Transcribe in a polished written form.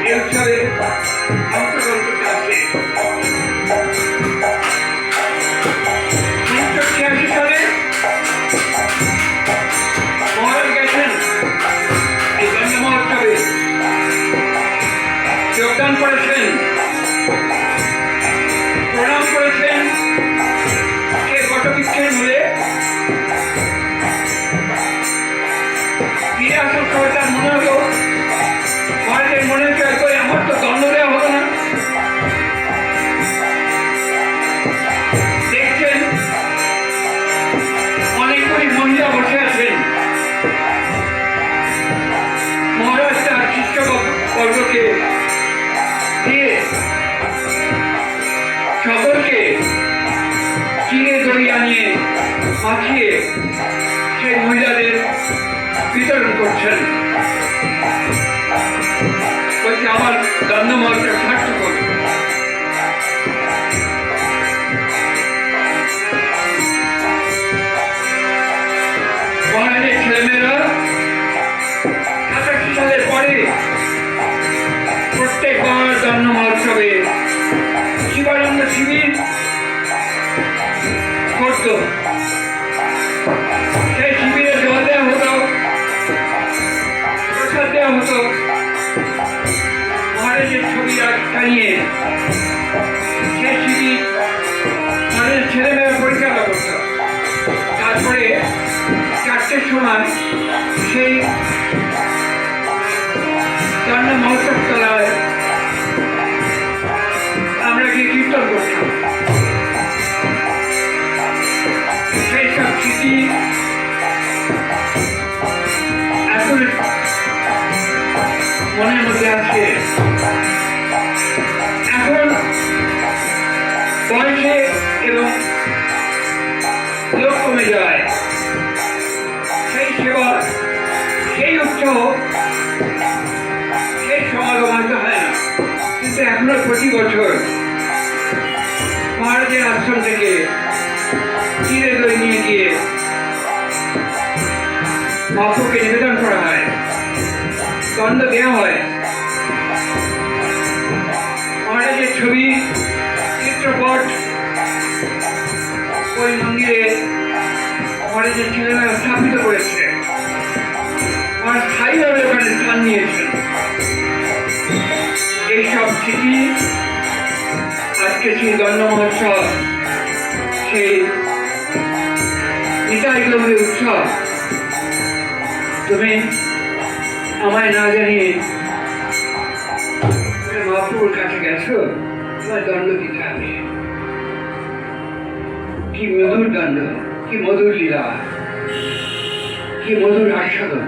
এই উৎসবে অংশগ্রহণ করতে আসছে। 1986 সালে মহারাজ গেছেন এই গঞ্জা মহোৎসবে যোগদান করেছেন, প্রণাম করেছেন। সে বটবৃক্ষের মূলে ফিরে আসার সময় তার মনে হলো, মহারাজের মনে জয় করে আমার তো দণ্ড দেওয়া হলো না। দেখছেন অনেকগুলি মহিলা বসে আছেন। মহারাজ তার শিষ্যবর্গকে দিয়ে সকলকে চিড়ে দড়ি আনিয়ে মাখিয়ে সেই মহিলাদের বিতরণ করছেন। বলছে আমার গন্ধ মহলটা সার্থক করবে। মহারাজের ছেলেমেয়েরা 87 সালের পরে প্রত্যেকবার গন্ধ মহোৎসবে শিবানন্দ শিবির করত। সেই শিবিরে জল দেওয়া হতো, প্রসাদ দেওয়া হতো, মহারাজের ছবি টানিয়ে সেই শিবির মহারাজের ছেলেমেয়েরা পরিচালনা করত। তারপরে 4টের সময় সেই গন্ধ মহোৎসব তলায় আমরা গিয়ে কীর্তন করতাম। সেই সব স্মৃতি এখন মনের মধ্যে আছে। এখন বয়সে এবং লোক কমে যায়, সেই সেবা, সেই উৎসাহ, সেই সমাগম হয়তো হয় না। কিন্তু এখনো প্রতি বছর মহারাজের আশ্রম থেকে চিড়ে দই নিয়ে গিয়ে মহাপ্রভুকে নিবেদন করা হয়, দণ্ড দেওয়া হয়। মহারাজের ছবি, চিত্রপট ওই মন্দিরে মহারাজের ছেলেমেয়েরা স্থাপিত করেছে। মহারাজ স্থায়ীভাবে ওখানে স্থান নিয়েছেন। এইসব স্মৃতি আজকে সেই গন্ধ মহোৎসব, সেই নিতাই গৌরী উৎসব, তুমি আমায় না জানিয়ে মহাপ্রভুর কাছে গেছো, তোমার দণ্ড দিতে হবে। কি মধুর দণ্ড, কি মধুর লীলা, কি মধুর আস্বাদন।